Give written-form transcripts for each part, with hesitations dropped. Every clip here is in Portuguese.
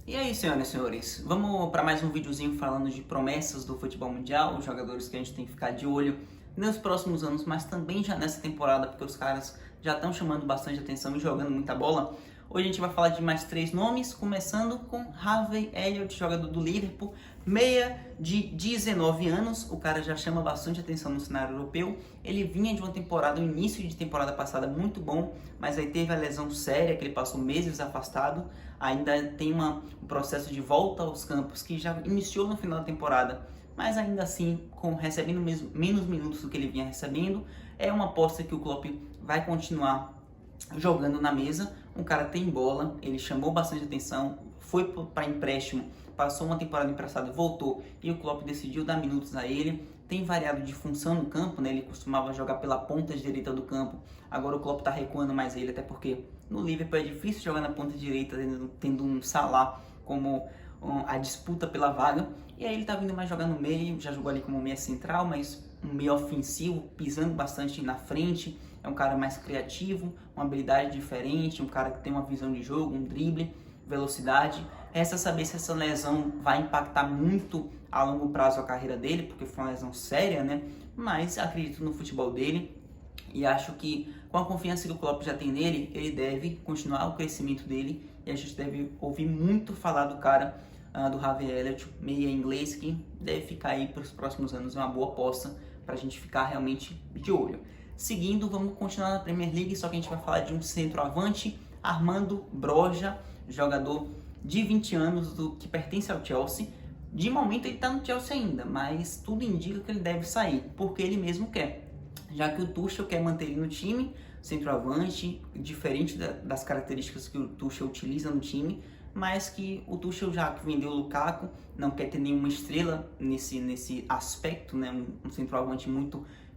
E aí, senhoras e senhores, vamos para mais um videozinho falando de promessas do futebol mundial, os jogadores que a gente tem que ficar de olho nos próximos anos, mas também já nessa temporada, porque os caras já estão chamando bastante atenção e jogando muita bola. Hoje a gente vai falar de mais 3 nomes, começando com Harvey Elliott, jogador do Liverpool, meia de 19 anos, o cara já chama bastante atenção no cenário europeu. Ele vinha de uma temporada, o início de temporada passada muito bom, mas aí teve a lesão séria, que ele passou meses afastado, ainda tem um processo de volta aos campos que já iniciou no final da temporada, mas ainda assim recebendo menos minutos do que ele vinha recebendo. É uma aposta que o Klopp vai continuar jogando na mesa. Um cara tem bola, ele chamou bastante atenção, foi para empréstimo, passou uma temporada emprestado, voltou e o Klopp decidiu dar minutos a ele. Tem variado de função no campo, né? Ele costumava jogar pela ponta direita do campo, agora o Klopp está recuando mais ele, até porque no Liverpool é difícil jogar na ponta direita, tendo um Salah como a disputa pela vaga, e aí ele está vindo mais jogar no meio, já jogou ali como meia central, mas um meio ofensivo, pisando bastante na frente. É um cara mais criativo, uma habilidade diferente, um cara que tem uma visão de jogo, um drible, velocidade. Resta saber se essa lesão vai impactar muito a longo prazo a carreira dele, porque foi uma lesão séria, né? Mas acredito no futebol dele e acho que com a confiança que o Klopp já tem nele, ele deve continuar o crescimento dele e a gente deve ouvir muito falar do cara, do Harvey Elliott, meia inglês, que deve ficar aí para os próximos anos, uma boa aposta para a gente ficar realmente de olho. Seguindo, vamos continuar na Premier League, só que a gente vai falar de um centroavante, Armando Broja, jogador de 20 anos que pertence ao Chelsea. De momento ele está no Chelsea ainda, mas tudo indica que ele deve sair, porque ele mesmo quer. Já que o Tuchel quer manter ele no time, centroavante, diferente das características que o Tuchel utiliza no time, mas que o Tuchel, já que vendeu o Lukaku, não quer ter nenhuma estrela nesse aspecto, né? Um centroavante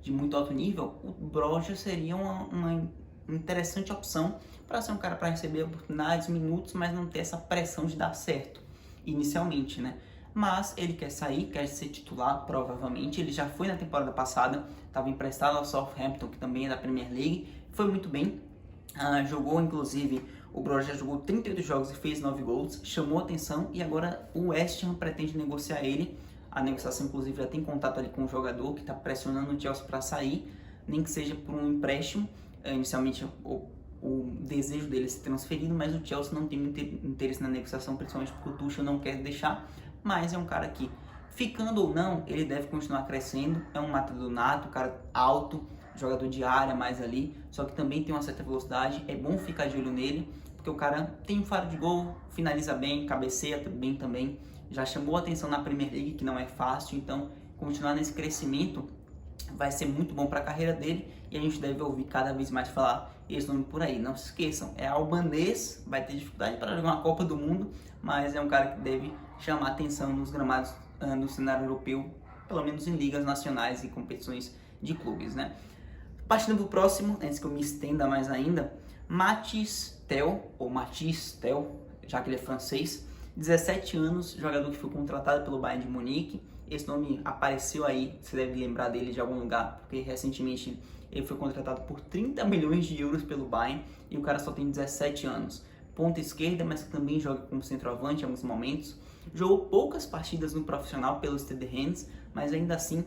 de muito alto nível. O Broja seria uma interessante opção para ser um cara para receber oportunidades, minutos, mas não ter essa pressão de dar certo inicialmente, né? Mas ele quer sair, quer ser titular, provavelmente. Ele já foi na temporada passada, estava emprestado ao Southampton, que também é da Premier League, foi muito bem. Jogou, inclusive, o Broja jogou 38 jogos e fez 9 gols, chamou atenção, e agora o West Ham pretende negociar ele. A negociação, inclusive, já tem contato ali com o jogador, que está pressionando o Chelsea para sair, nem que seja por um empréstimo. Inicialmente, o desejo dele é ser transferido, mas o Chelsea não tem muito interesse na negociação, principalmente porque o Tuchel não quer deixar. Mas é um cara que, ficando ou não, ele deve continuar crescendo. É um matador nato, um cara alto, jogador de área mais ali, só que também tem uma certa velocidade. É bom ficar de olho nele, porque o cara tem um faro de gol, finaliza bem, cabeceia bem também. Já chamou atenção na Premier League, que não é fácil, então continuar nesse crescimento vai ser muito bom para a carreira dele, e a gente deve ouvir cada vez mais falar esse nome por aí. Não se esqueçam, é albanês, vai ter dificuldade para jogar uma Copa do Mundo, mas é um cara que deve chamar atenção nos gramados no cenário europeu, pelo menos em ligas nacionais e competições de clubes, né? Partindo para o próximo, antes que eu me estenda mais ainda, Mathys Tel, ou Mathys Tel, já que ele é francês, 17 anos, jogador que foi contratado pelo Bayern de Munique. Esse nome apareceu aí, você deve lembrar dele de algum lugar, porque recentemente ele foi contratado por 30 milhões de euros pelo Bayern, e o cara só tem 17 anos. Ponta esquerda, mas que também joga como centroavante em alguns momentos. Jogou poucas partidas no profissional pelo Stade Rennes, mas ainda assim,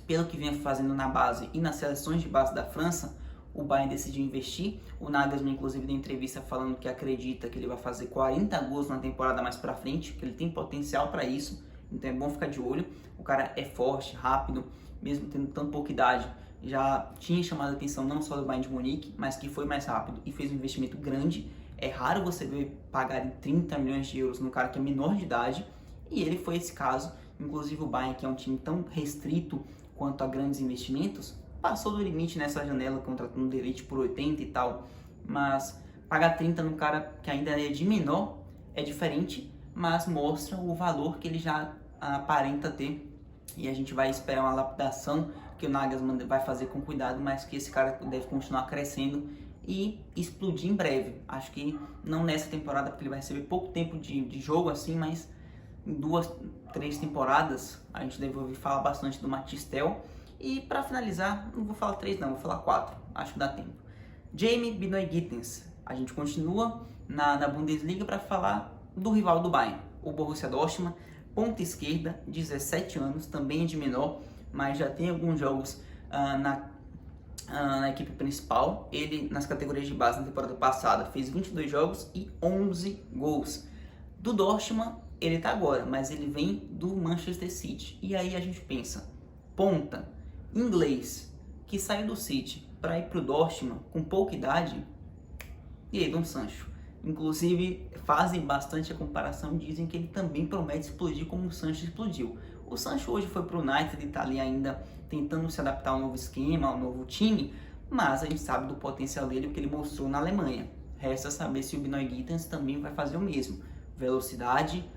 pelo que vinha fazendo na base e nas seleções de base da França, o Bayern decidiu investir. O Nagelsmann, inclusive, deu entrevista falando que acredita que ele vai fazer 40 gols na temporada mais pra frente, que ele tem potencial para isso, então é bom ficar de olho. O cara é forte, rápido, mesmo tendo tão pouca idade, já tinha chamado a atenção não só do Bayern de Munique, mas que foi mais rápido e fez um investimento grande. É raro você ver pagarem 30 milhões de euros no cara que é menor de idade, e ele foi esse caso. Inclusive o Bayern, que é um time tão restrito quanto a grandes investimentos, passou do limite nessa janela, contratando o Elite por 80 e tal, mas pagar 30 num cara que ainda é de menor é diferente, mas mostra o valor que ele já aparenta ter, e a gente vai esperar uma lapidação que o Nagelsmann vai fazer com cuidado, mas que esse cara deve continuar crescendo e explodir em breve. Acho que não nessa temporada, porque ele vai receber pouco tempo de jogo assim, mas em 2, 3 temporadas a gente deve ouvir falar bastante do Mathys Tel. E para finalizar, não vou falar 3 não, vou falar 4, acho que dá tempo. Jamie Benoit Gittens. A gente continua na Bundesliga para falar do rival do Bayern, o Borussia Dortmund, ponta esquerda, 17 anos, também é de menor, mas já tem alguns jogos na equipe principal. Ele, nas categorias de base na temporada passada, fez 22 jogos e 11 gols. Do Dortmund, ele tá agora, mas ele vem do Manchester City. E aí a gente pensa, ponta, inglês, que saiu do City para ir pro Dortmund com pouca idade, e Jadon Sancho. Inclusive, fazem bastante a comparação, dizem que ele também promete explodir como o Sancho explodiu. O Sancho hoje foi pro United e tá ali ainda tentando se adaptar ao novo esquema, ao novo time, mas a gente sabe do potencial dele, o que ele mostrou na Alemanha. Resta saber se o Benoit Gittens também vai fazer o mesmo. Velocidade,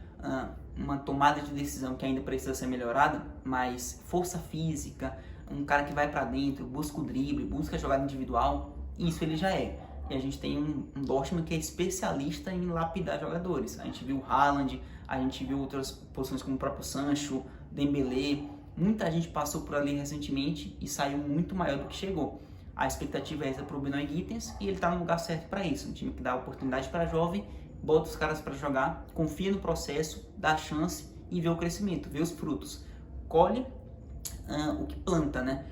uma tomada de decisão que ainda precisa ser melhorada, mas força física, um cara que vai para dentro, busca o drible, busca a jogada individual, isso ele já é. E a gente tem um Dortmund que é especialista em lapidar jogadores. A gente viu o Haaland, a gente viu outras posições como o próprio Sancho, Dembélé. Muita gente passou por ali recentemente e saiu muito maior do que chegou. A expectativa é essa para o Benoit Gittens e ele está no lugar certo para isso. Um time que dá oportunidade para jovem, bota os caras para jogar, confia no processo, dá chance e vê o crescimento, vê os frutos. Colhe o que planta, né?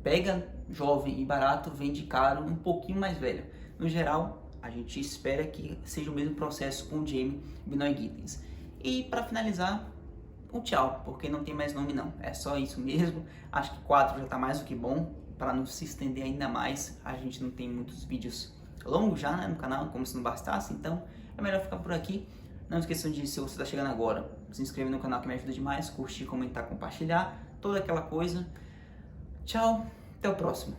Pega jovem e barato, vende caro, um pouquinho mais velho. No geral, a gente espera que seja o mesmo processo com o Jamie Benoit Gittens. E para finalizar, um tchau, porque não tem mais nome não. É só isso mesmo. Acho que 4 já está mais do que bom, para não se estender ainda mais. A gente não tem muitos vídeos longos já, né, no canal, como se não bastasse, então é melhor ficar por aqui. Não esqueçam de, se você está chegando agora, se inscrever no canal que me ajuda demais, curtir, comentar, compartilhar, toda aquela coisa. Tchau, até o próximo.